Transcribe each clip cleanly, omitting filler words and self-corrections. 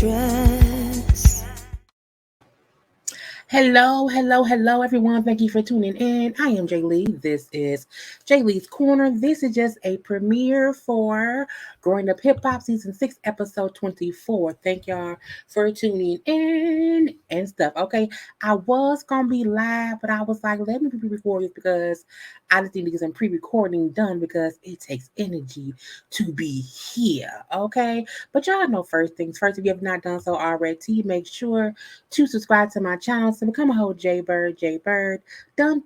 stress. Hello, everyone. Thank you for tuning in. I am Jaylee. This is JayLeesCorner. This is just a premiere for Growing Up Hip Hop Season 6, Episode 24. Thank y'all for tuning in and stuff. Okay, I was going to be live, but I was like, let me pre-record this because I just need to get some pre-recording done because it takes energy to be here. Okay, but y'all know first things first. If you have not done so already, make sure to subscribe to my channel to become a whole JayBird, dun,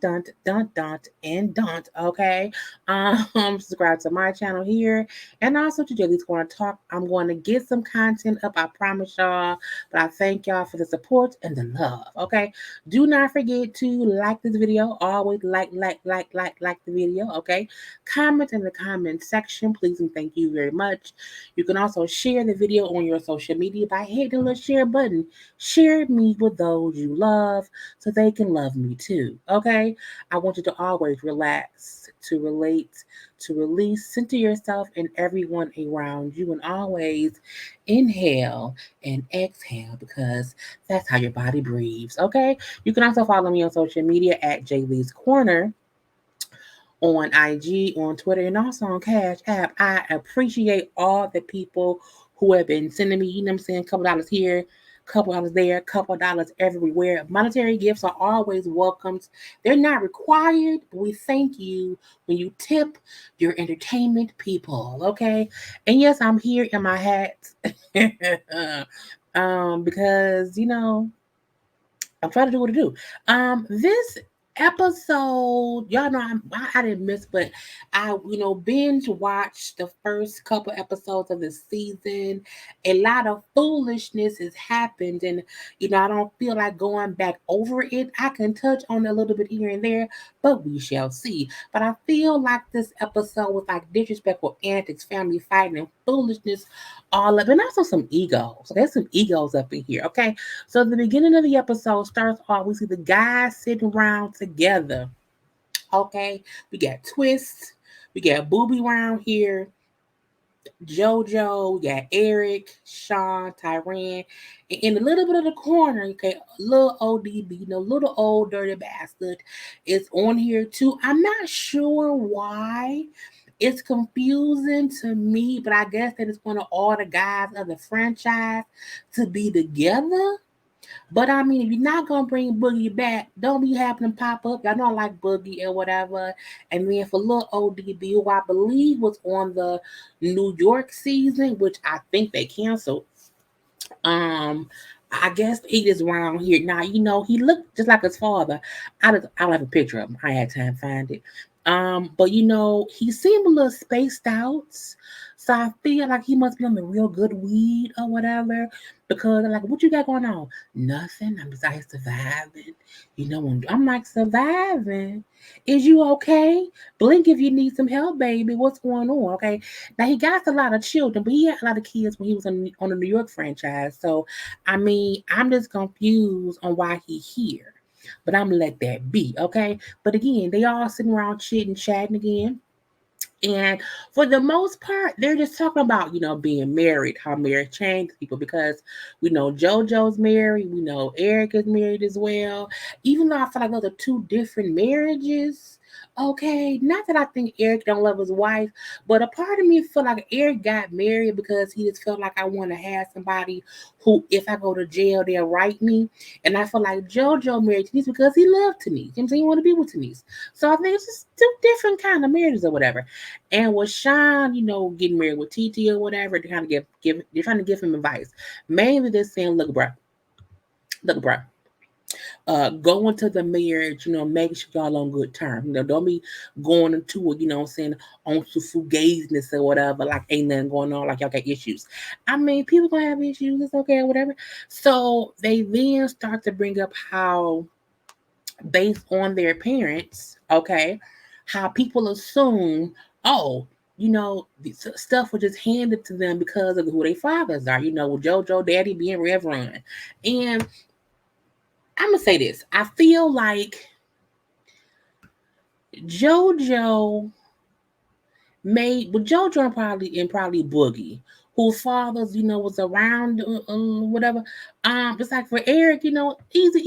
okay? Subscribe to my channel here and also to JayLeesCorner Talk. I'm going to get some content up, I promise y'all, but I thank y'all for the support and the love, okay? Do not forget to like this video. Always like the video, okay? Comment in the comment section, please and thank you very much. You can also share the video on your social media by hitting the little share button. Share me with those you love so they can love me too. Okay? I want you to always relax, to relate, to release, center yourself and everyone around you, and always inhale and exhale because that's how your body breathes. Okay? You can also follow me on social media at JayLeesCorner on IG, on Twitter, and also on CashApp. I appreciate all the people who have been sending me, you know what I'm saying, $2 here, $2 there, $2 everywhere. Monetary gifts are always welcomed. They're not required, but we thank you when you tip your entertainment people, okay? And yes, I'm here in my hat because, I'm trying to do what I do. This episode, y'all know I didn't miss, but I binge watched the first couple episodes of the season. A lot of foolishness has happened, and I don't feel like going back over it. I can touch on it a little bit here and there, but we shall see. But I feel like this episode was like disrespectful antics, family fighting, and foolishness all up, and also some egos. Okay, some egos up in here. Okay, so the beginning of the episode starts off, we see the guys sitting around together. Okay, we got Twist, we got Booby around here, JoJo, we got Eric, Sean, Tyran, and in a little bit of the corner, okay, little ODB, little old dirty bastard is on here too. I'm not sure why. It's confusing to me, but I guess that it's one of all the guys of the franchise to be together. But I mean, if you're not gonna bring Boogie back, don't be having him pop up. Y'all know I like Boogie or whatever. And then for little ODB, who I believe was on the New York season, which I think they canceled. I guess he is around here now. He looked just like his father. I don't have a picture of him. I had time to find it. But he seemed a little spaced out. So I feel like he must be on the real good weed or whatever. Because like, what you got going on? Nothing. I'm besides surviving. I'm like, surviving. Is you okay? Blink if you need some help, baby. What's going on? Okay. Now he got a lot of children, but he had a lot of kids when he was on the New York franchise. So I mean, I'm just confused on why he here. But I'm gonna let that be, okay? But again, they all sitting around chitting, chatting again. And for the most part, they're just talking about, being married, how marriage changes people because we know JoJo's married, we know Eric is married as well. Even though I feel like those are two different marriages. Okay, not that I think Eric don't love his wife, but a part of me feel like Eric got married because he just felt like I want to have somebody who, if I go to jail, they'll write me. And I feel like JoJo married Denise because he loved Denise. You know what I'm saying? He want to be with Denise. So I think it's just two different kind of marriages or whatever. And with Sean, getting married with TT or whatever, they're trying to give him advice. Mainly they're saying, look, bro, go into the marriage, make sure y'all on good terms. Don't be going into it, saying on to fugaziness or whatever, like ain't nothing going on, like y'all got issues. I mean, people gonna have issues, it's okay or whatever. So they then start to bring up how based on their parents, okay, how people assume, oh, stuff was just handed to them because of who their fathers are. With JoJo, daddy being Reverend. And I'm gonna say this: I feel like JoJo made with JoJo and probably Boogie, whose fathers, was around, whatever. It's like for Eric, Easy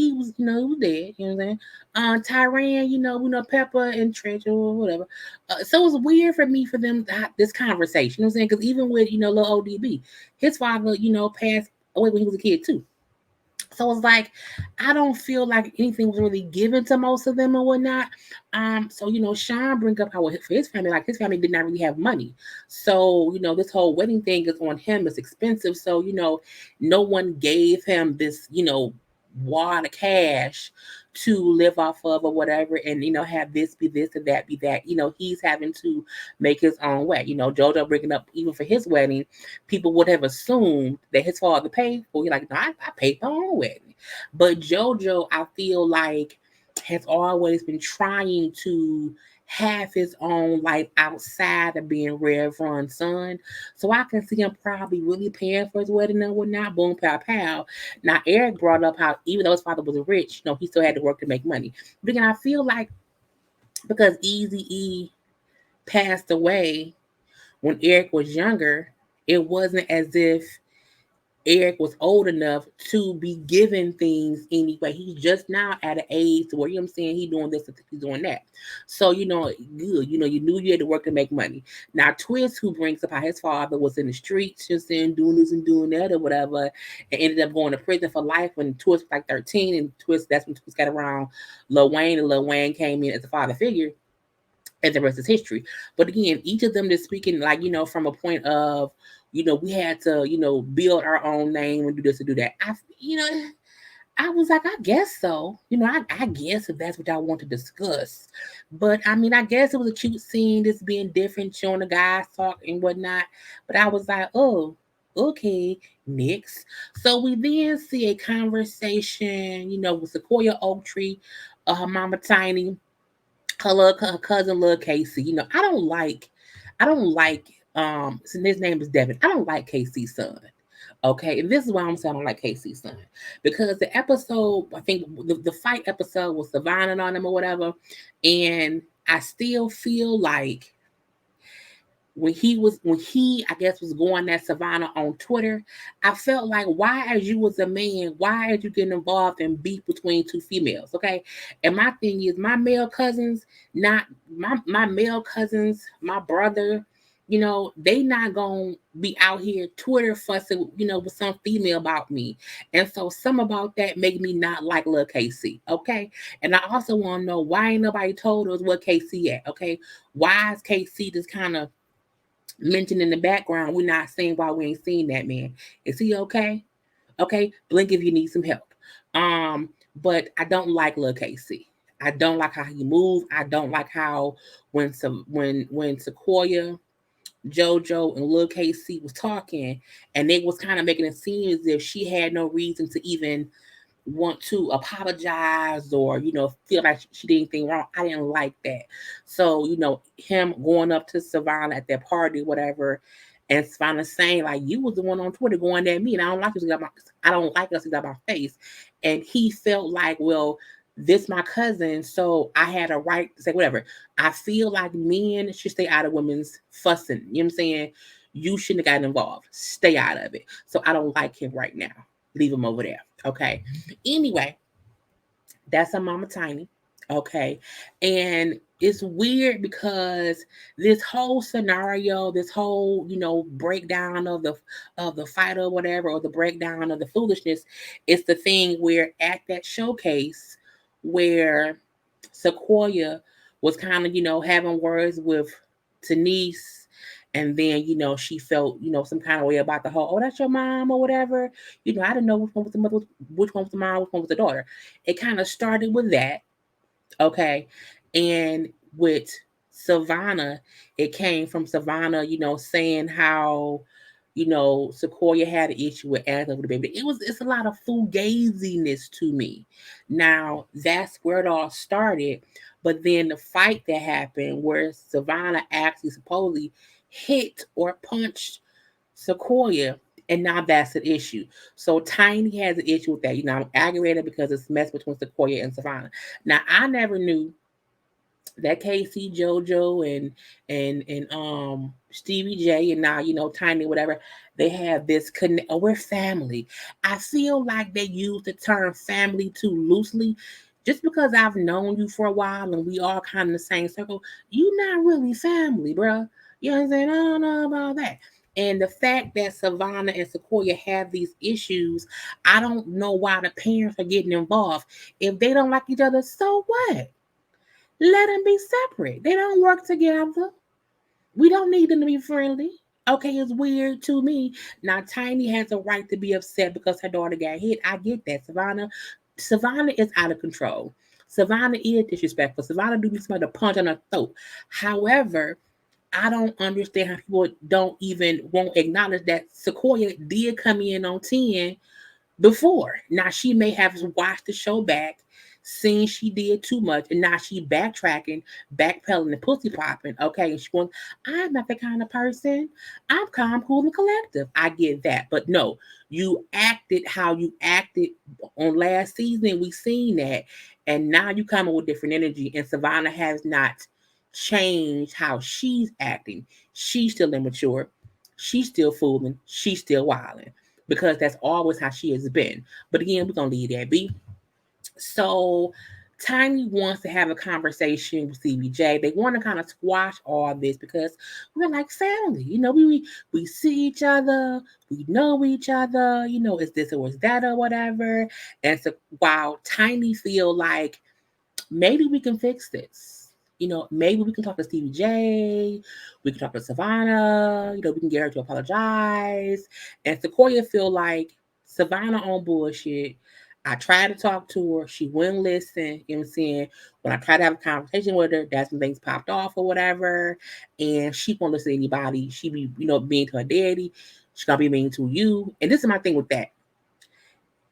E was, he was dead. You know what I'm saying? Tyran, we know Peppa and Trench or whatever. So it was weird for me for them to have this conversation. You know what I'm saying? Because even with little ODB, his father, passed away when he was a kid too. So it's like I don't feel like anything was really given to most of them or whatnot. So Sean bring up how for his family, like his family did not really have money. So this whole wedding thing is on him. It's expensive. So no one gave him this wad of cash to live off of or whatever, and have this be this and that be that. He's having to make his own way. JoJo bringing up even for his wedding, people would have assumed that his father paid for. He's like, no, I paid my own wedding. But JoJo, I feel like, has always been trying to have his own life outside of being Rev Ron's son. So I can see him probably really paying for his wedding and whatnot. Boom, pow, pow. Now, Eric brought up how even though his father was rich, he still had to work to make money. But again, I feel like because Easy E passed away when Eric was younger, it wasn't as if Eric was old enough to be given things anyway. He's just now at an age where I'm saying he's doing this and he's doing that. So good. You knew you had to work to make money. Now Twist, who brings up how his father was in the streets, just saying doing this and doing that or whatever, and ended up going to prison for life when Twist was like 13, and that's when Twist got around Lil Wayne, and Lil Wayne came in as a father figure, and the rest is history. But again, each of them is speaking like, from a point of, we had to, build our own name and do this and do that. I was like, I guess so. I guess if that's what y'all want to discuss. But I mean, I guess it was a cute scene, this being different, showing the guys talk and whatnot. But I was like, oh, okay, next. So we then see a conversation, with Sequoia Oaktree, her mama Tiny, her cousin Lil Casey. I don't like so his name is Devin. I don't like Casey's son. Okay, and this is why I'm saying I don't like Casey's son. Because the episode, I think the fight episode was Savannah on him or whatever, and I still feel like when he I guess was going at Savannah on Twitter, I felt like why as you was a man, why are you getting involved in beef between two females? Okay. And my thing is my male cousins, not my male cousins, my brother, they not gonna be out here Twitter fussing, with some female about me. And so some about that make me not like Lil Casey. Okay. And I also want to know why ain't nobody told us what Casey at. Okay. Why is Casey just kind of mentioned in the background? We're not saying why we ain't seen that man. Is he okay? Okay, blink if you need some help. Um, but I don't like Lil Casey. I don't like how he moved. I don't like how when Sequoia, JoJo, and Lil Casey was talking, and they was kind of making it seem as if she had no reason to even want to apologize or feel like she did anything wrong. I didn't like that. So him going up to Savannah at that party, whatever, and Savannah saying like you was the one on Twitter going at me, and I don't like us got my face, and he felt like, well, this my cousin, so I had a right to say whatever. I feel like men should stay out of women's fussing. You know what I'm saying? You shouldn't have gotten involved. Stay out of it. So I don't like him right now. Leave him over there. Okay. Anyway, that's a Mama Tiny. Okay. And it's weird because this whole scenario, this whole, breakdown of the fight or whatever, or the breakdown of the foolishness, it's the thing where at that showcase where Sequoia was kind of, having words with Denise, and then, she felt, some kind of way about the whole, oh, that's your mom or whatever. I didn't know which one was the mother, which one was the mom, which one was the daughter. It kind of started with that. Okay. And with Savannah, it came from Savannah, saying how, Sequoia had an issue with Anthony with the baby. It's a lot of fugaziness to me. Now, that's where it all started. But then the fight that happened where Savannah actually supposedly hit or punched Sequoia, and now that's an issue. So Tiny has an issue with that. I'm aggravated because it's mess between Sequoia and Savannah. Now, I never knew that Casey, JoJo, and Stevie J, and now Tiny, whatever. They have this connect. Oh, we're family. I feel like they use the term family too loosely. Just because I've known you for a while and we all kind of in the same circle, you not really family, bruh. You know what I'm saying? I don't know about that. And the fact that Savannah and Sequoia have these issues, I don't know why the parents are getting involved. If they don't like each other, so what? Let them be separate. They don't work together. We don't need them to be friendly. Okay, it's weird to me. Now, Tiny has a right to be upset because her daughter got hit. I get that. Savannah is out of control. Savannah is disrespectful. Savannah do be somebody to punch on her throat. However, I don't understand how people don't even won't acknowledge that Sequoia did come in on 10 before. Now she may have watched the show back, seen she did too much, and now she backtracking, backpedaling, and pussy popping. Okay, and she going, I'm not the kind of person. I'm calm, cool, and collective. I get that, but no, you acted how you acted on last season. We seen that, and now you come up with different energy. And Savannah has not changed how she's acting. She's still immature. She's still fooling. She's still wilding because that's always how she has been. But again, we're gonna leave that be. So Tiny wants to have a conversation with CBJ. They want to kind of squash all this because we're like family. We see each other, we know each other. Is this or is that or whatever. And so while Tiny feel like maybe we can fix this. Maybe we can talk to Stevie J. We can talk to Savannah. We can get her to apologize. And Sequoia feel like Savannah on bullshit. I tried to talk to her. She wouldn't listen. You know what I'm saying? When I tried to have a conversation with her, that's when things popped off or whatever. And she won't listen to anybody. She be, mean to her daddy. She's going to be mean to you. And this is my thing with that.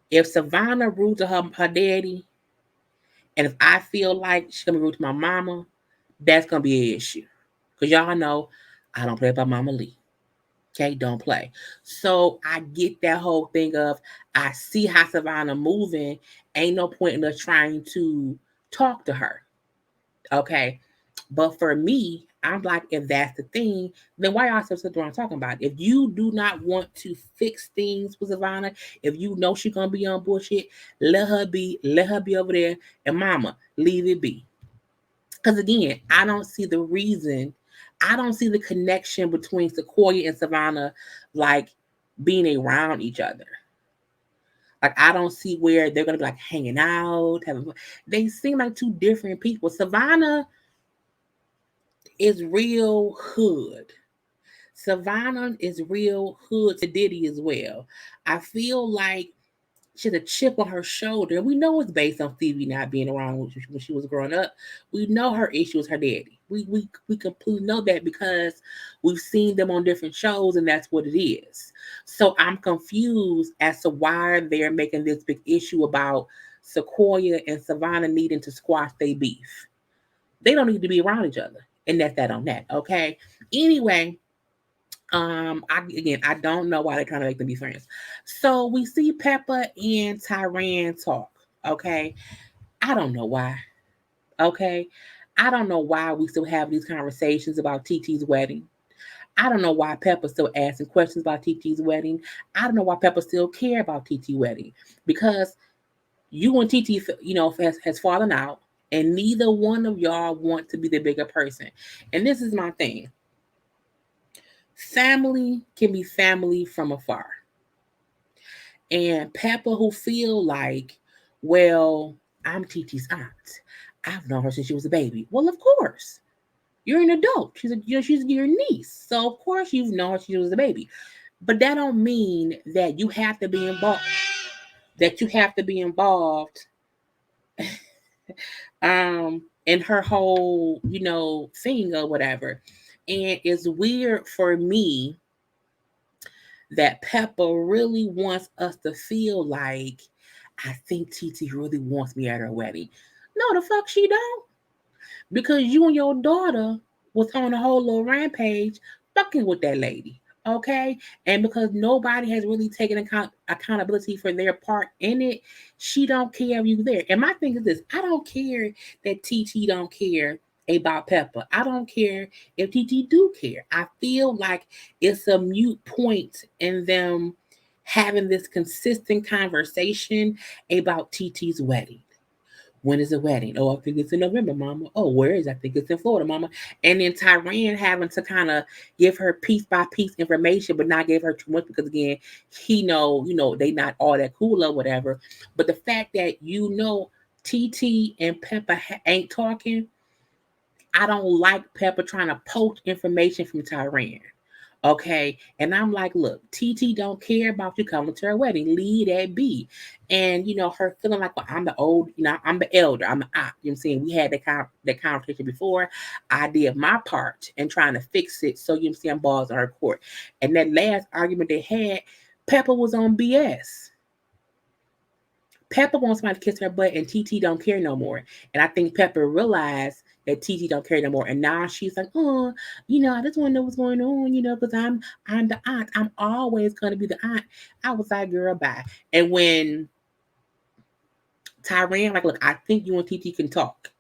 If Savannah rude to her daddy, and if I feel like she's going to be rude to my mama, that's going to be an issue. Because y'all know I don't play by Mama Lee. Okay, don't play. So I get that whole thing of I see how Savannah moving. Ain't no point in us trying to talk to her. Okay. But for me, I'm like, if that's the thing, then why y'all still sitting around talking about it? If you do not want to fix things with Savannah, if you know she's gonna be on bullshit, let her be over there, and mama, leave it be. Because again, I don't see the reason, I don't see the connection between Sequoia and Savannah like being around each other. Like I don't see where they're gonna be like hanging out, having. They seem like two different people. Savannah is real hood. Savannah is real hood to Diddy as well. I feel like she has a chip on her shoulder. We know it's based on Stevie not being around when she was growing up. We know her issue was her daddy. We completely know that because we've seen them on different shows, and that's what it is. So I'm confused as to why they're making this big issue about Sequoia and Savannah needing to squash their beef. They don't need to be around each other, and that's that on that. Okay. Anyway, I don't know why they're trying to make them be friends. So we see Peppa and Tyran talk. Okay, I don't know why. Okay, I don't know why we still have these conversations about TT's wedding. I don't know why Peppa's still asking questions about TT's wedding. I don't know why Peppa still care about TT wedding because you and TT, has fallen out, and neither one of y'all want to be the bigger person. And this is my thing. Family can be family from afar. And Peppa who feel like, well, I'm TT's aunt. I've known her since she was a baby. Well, of course. You're an adult. She's your niece. So of course you've known her since she was a baby. But that don't mean that you have to be involved in her whole, thing or whatever. And it's weird for me that Peppa really wants us to feel like I think TT really wants me at her wedding. No, the fuck she don't. Because you and your daughter was on a whole little rampage fucking with that lady. Okay? And because nobody has really taken accountability for their part in it, she don't care if you there. And my thing is this, I don't care that TT don't care about Peppa. I don't care if TT do care. I feel like it's a mute point in them having this consistent conversation about TT's wedding. When is the wedding? Oh, I think it's in November, Mama. Oh, where is it? I think it's in Florida, Mama. And then Tyran having to kind of give her piece by piece information, but not give her too much because again, they not all that cool or whatever. But the fact that TT and Peppa ain't talking, I don't like Peppa trying to poach information from Tyran. Okay. And I'm like, look, TT don't care about you coming to her wedding. Leave that be. And her feeling like, well, I'm the old, I'm the elder, I'm the aunt. You know what I'm saying? We had that conversation before. I did my part in trying to fix it. So balls on her court. And that last argument they had, Peppa was on BS. Peppa wants somebody to kiss her butt and TT don't care no more. And I think Peppa realized that TT don't care no more. And now she's like, oh, I just want to know what's going on, because I'm the aunt. I'm always gonna be the aunt. I was like, girl, bye. And when Tyran, like, look, I think you and TT can talk.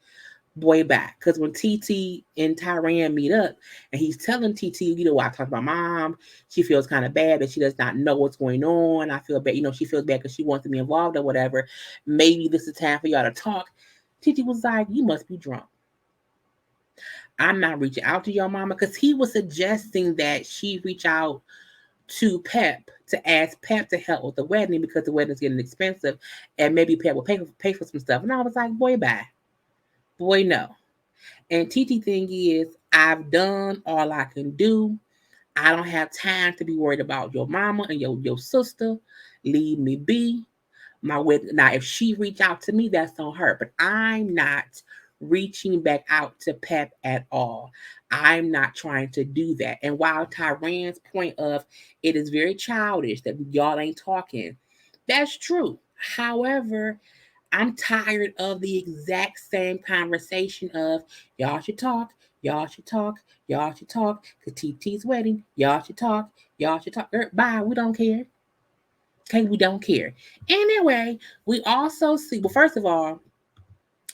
Boy, back. Because when TT and Tyran meet up and he's telling TT, I talked about mom, she feels kind of bad that she does not know what's going on. I feel bad, she feels bad because she wants to be involved or whatever. Maybe this is time for y'all to talk. TT was like, you must be drunk. I'm not reaching out to your mama, because he was suggesting that she reach out to Pep to ask Pep to help with the wedding because the wedding's getting expensive and maybe Pep will pay for some stuff. And I was like, boy, bye. Boy, no. And TT thing is, I've done all I can do. I don't have time to be worried about your mama and your sister. Leave me be. Now, if she reach out to me, that's on her. But I'm not reaching back out to Pep at all. I'm not trying to do that. And while Tyran's point of it is very childish that y'all ain't talking, that's true. However, I'm tired of the exact same conversation of y'all should talk, y'all should talk, y'all should talk, because TT's wedding, y'all should talk, y'all should talk. Bye, we don't care. Okay, we don't care. Anyway, we also see, well, first of all,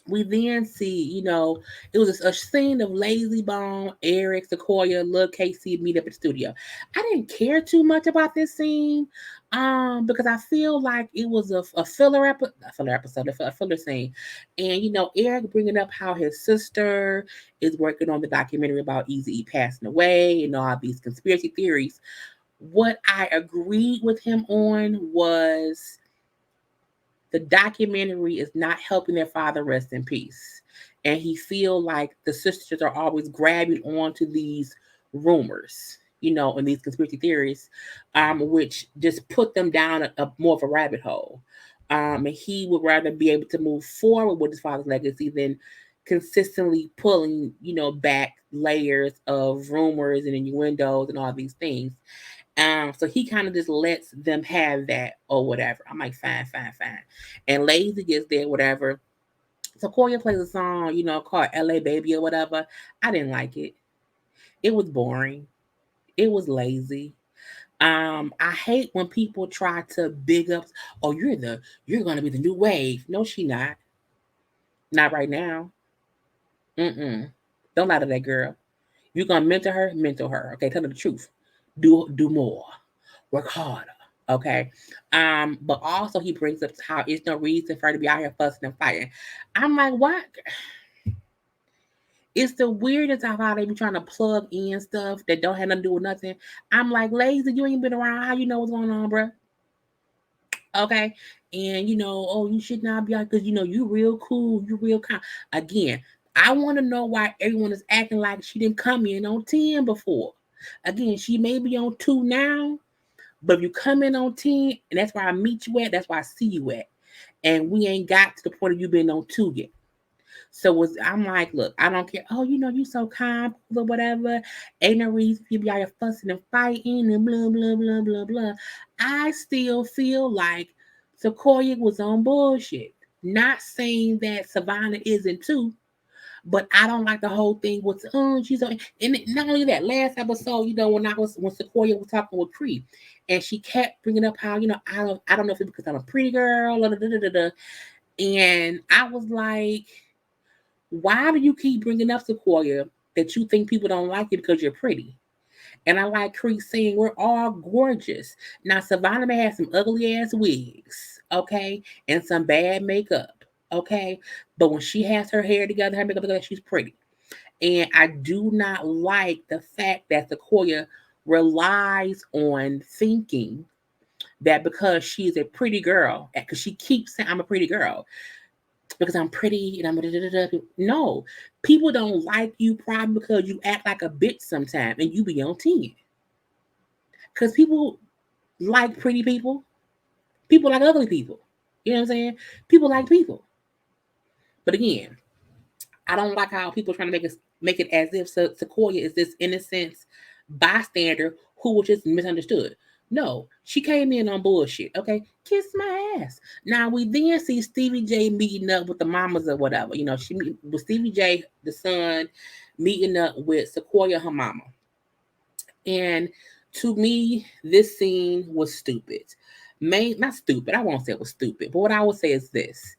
we then see, it was a scene of Lazy Bone, Eric, Sequoia, Lil Casey meet up at the studio. I didn't care too much about this scene, because I feel like it was a filler episode, a filler scene. And Eric bringing up how his sister is working on the documentary about Eazy-E passing away and all these conspiracy theories. What I agreed with him on was the documentary is not helping their father rest in peace. And he feel like the sisters are always grabbing onto these rumors, and these conspiracy theories, which just put them down a more of a rabbit hole. And he would rather be able to move forward with his father's legacy than consistently pulling, back layers of rumors and innuendos and all these things. So he kind of just lets them have that or whatever. I'm like, fine, fine, fine. And Lazy gets there, whatever. So Koya plays a song, called LA Baby or whatever. I didn't like it. It was boring. It was lazy. I hate when people try to big up, oh, you're gonna be the new wave. No, she not. Not right now. Mm-mm. Don't lie to that girl. You're gonna mentor her. Okay, tell her the truth. Do more. Work harder. Okay. But also he brings up how it's no reason for her to be out here fussing and fighting. I'm like, what? It's the weirdest of how they be trying to plug in stuff that don't have nothing to do with nothing. I'm like, Lazy, you ain't been around. How you know what's going on, bro? Okay. And oh, you should not be out because you real cool, you real kind. Again, I want to know why everyone is acting like she didn't come in on 10 before. Again, she may be on 2 now, but if you come in on 10, and that's where I meet you at, that's where I see you at. And we ain't got to the point of you being on 2 yet. So I'm like, look, I don't care. Oh, you so kind or whatever. Ain't no reason for you to be out here fussing and fighting and blah, blah, blah, blah, blah. I still feel like Sequoia was on bullshit. Not saying that Savannah isn't too, but I don't like the whole thing with she's on, and not only that, last episode, when Sequoia was talking with Cree, and she kept bringing up how I don't know if it's because I'm a pretty girl, and I was like, Why do you keep bringing up, Sequoia, that you think people don't like you because you're pretty? And I like Creek saying we're all gorgeous. Now Savannah may have some ugly ass wigs, okay, and some bad makeup, okay, but when she has her hair together, her makeup together, she's pretty. And I do not like the fact that Sequoia relies on thinking that because she's a pretty girl, because she keeps saying I'm a pretty girl, because I'm pretty and I'm no. People don't like you probably because you act like a bitch sometimes and you be on 10. Because people like pretty people. People like ugly people. You know what I'm saying? People like people. But again, I don't like how people are trying to make it as if Sequoia is this innocent bystander who was just misunderstood. No, she came in on bullshit. Okay, kiss my ass. Now we then see Stevie J meeting up with the mamas or whatever. You know, she meet with Stevie J, the son, meeting up with Sequoia, her mama. And to me, this scene was stupid. Not stupid. I won't say it was stupid, but what I would say is this: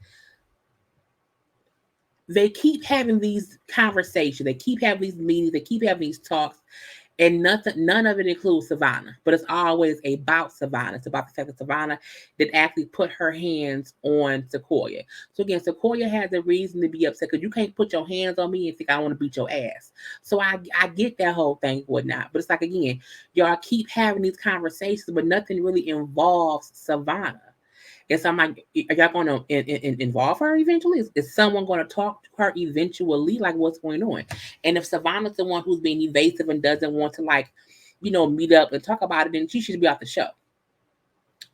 they keep having these conversations, they keep having these meetings, they keep having these talks, and none of it includes Savannah. But it's always about Savannah. It's about the fact that Savannah did actually put her hands on Sequoia. So again, Sequoia has a reason to be upset because you can't put your hands on me and think I want to beat your ass. So I get that whole thing, whatnot. But it's like again, y'all keep having these conversations, but nothing really involves Savannah. And so I'm like, are y'all going to involve her eventually? Is someone going to talk to her eventually? Like, what's going on? And if Savannah's the one who's being evasive and doesn't want to, like, meet up and talk about it, then she should be off the show.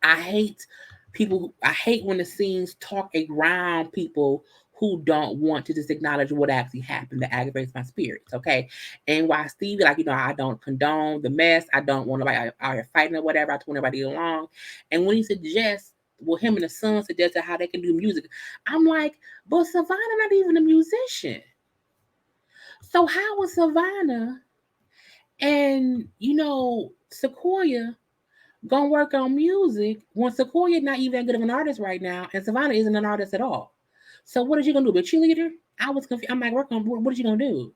I hate I hate when the scenes talk around people who don't want to just acknowledge what actually happened. That aggravates my spirits, okay? And why Stevie, like, I don't condone the mess. I don't want nobody out here fighting or whatever. I just want everybody to get along. And when he suggests, well, him and the son suggested how they can do music, I'm like, but Savannah not even a musician. So how was Savannah and, Sequoia gonna work on music when Sequoia not even that good of an artist right now, and Savannah isn't an artist at all. So what is she gonna do? Be a cheerleader? I was confused. I'm like, what is she gonna do?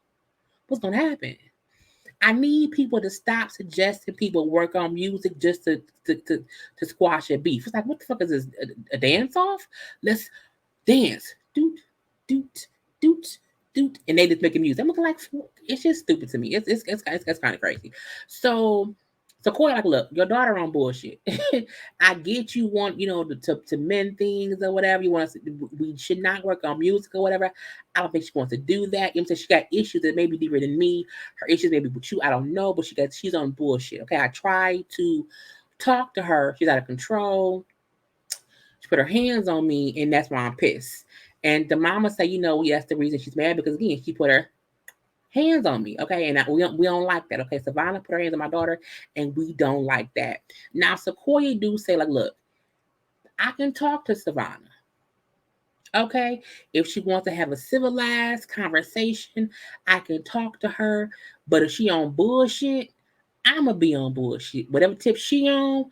What's gonna happen? I need people to stop suggesting people work on music just to squash a beef. It's like, what the fuck is this? A dance off? Let's dance. Doot, doot, doot, doot. And they just making music. I'm looking like, it's just stupid to me. It's kind of crazy. So Corey, like, look, your daughter on bullshit. I get you want, to mend things or whatever. You want us to, we should not work on music or whatever. I don't think she wants to do that. You know, she got issues that may be deeper than me. Her issues maybe with you. I don't know, but she's on bullshit. Okay. I tried to talk to her. She's out of control. She put her hands on me, and that's why I'm pissed. And the mama say, that's the reason she's mad because again, she put her hands on me, okay? And we don't like that, okay? Savannah put her hands on my daughter, and we don't like that. Now, Sequoia do say, like, look, I can talk to Savannah, okay? If she wants to have a civilized conversation, I can talk to her. But if she on bullshit, I'ma be on bullshit. Whatever tip she on,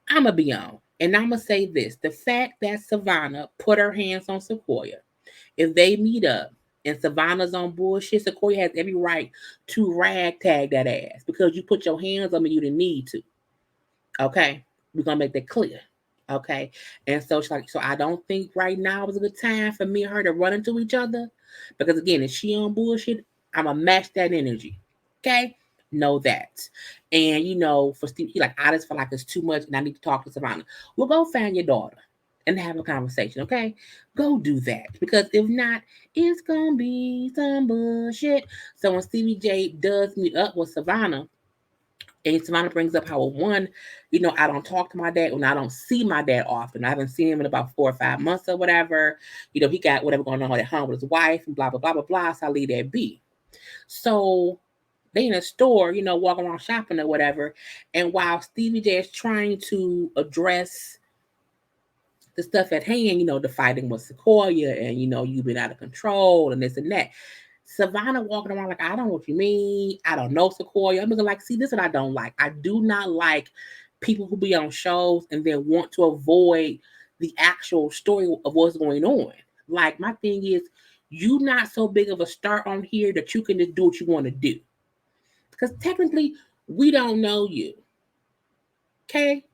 I'ma be on. And I'ma say this: the fact that Savannah put her hands on Sequoia, if they meet up and Savannah's on bullshit, Sequoia has every right to ragtag that ass because you put your hands on me, you didn't need to. Okay? We're gonna make that clear. Okay. And so she's like, so I don't think right now is a good time for me and her to run into each other. Because again, if she on bullshit, I'ma match that energy. Okay? Know that. And for Steve, he like, I just feel like it's too much and I need to talk to Savannah. Well, go find your daughter and have a conversation, okay? Go do that. Because if not, it's gonna be some bullshit. So when Stevie J does meet up with Savannah, and Savannah brings up how, one, I don't talk to my dad and I don't see my dad often. I haven't seen him in about 4 or 5 months or whatever. He got whatever going on at home with his wife and blah, blah, blah, blah, blah. So I leave that be. So they in a store, walking around shopping or whatever. And while Stevie J is trying to address the stuff at hand, the fighting with Sequoia and, you've been out of control and this and that. Savannah walking around like, I don't know what you mean. I don't know Sequoia. I'm looking like, see, this is what I don't like. I do not like people who be on shows and then want to avoid the actual story of what's going on. Like, my thing is, You not so big of a star on here that you can just do what you want to do. Because technically, we don't know you. Okay?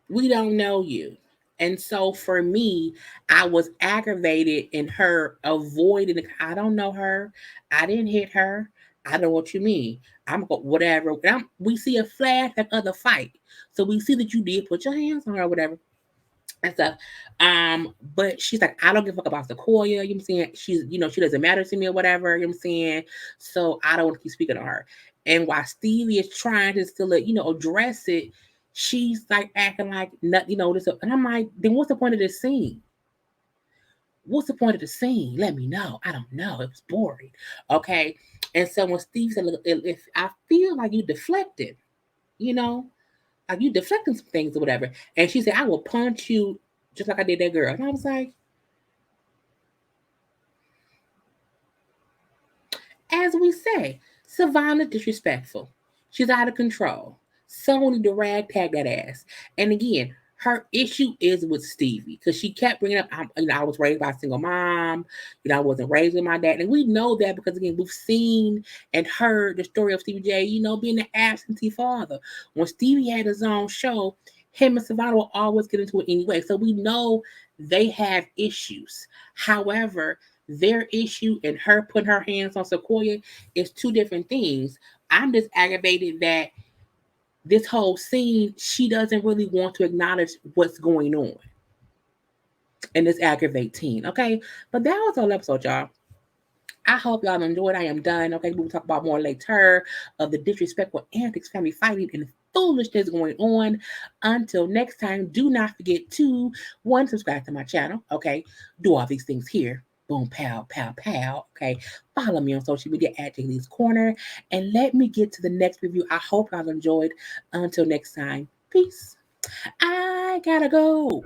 We don't know you. And so for me, I was aggravated in her avoiding. I don't know her. I didn't hit her. I don't know what you mean. I'm go whatever. We see a flashback of the fight, so we see that you did put your hands on her, or whatever and stuff. But she's like, I don't give a fuck about Sequoia. You know what I'm saying? She's, she doesn't matter to me or whatever. You know what I'm saying? So I don't want to keep speaking to her. And while Stevie is trying to still, address it, she's like acting like nothing, this. And I'm like, then what's the point of this scene? What's the point of the scene? Let me know. I don't know. It was boring. Okay. And so when Steve said, look, if I feel like you deflected, you know, like you deflecting some things or whatever. And she said, I will punch you just like I did that girl. And I was like, as we say, Savannah disrespectful. She's out of control. Someone need to ragtag that ass. And again, her issue is with Stevie because she kept bringing up, I was raised by a single mom. I wasn't raised with my dad, and we know that because again, we've seen and heard the story of Stevie J. Being an absentee father. When Stevie had his own show, him and Savannah will always get into it anyway. So we know they have issues. However, their issue and her putting her hands on Sequoia is two different things. I'm just aggravated that this whole scene, she doesn't really want to acknowledge what's going on. And this aggravates teen. Okay. But that was all episode, y'all. I hope y'all enjoyed. I am done. Okay. We'll talk about more later of the disrespectful antics, family fighting, and foolishness going on. Until next time, do not forget to subscribe to my channel. Okay. Do all these things here. Boom, pow, pow, pow. Okay. Follow me on social media at JayLeesCorner. And let me get to the next review. I hope y'all enjoyed. Until next time, peace. I gotta go.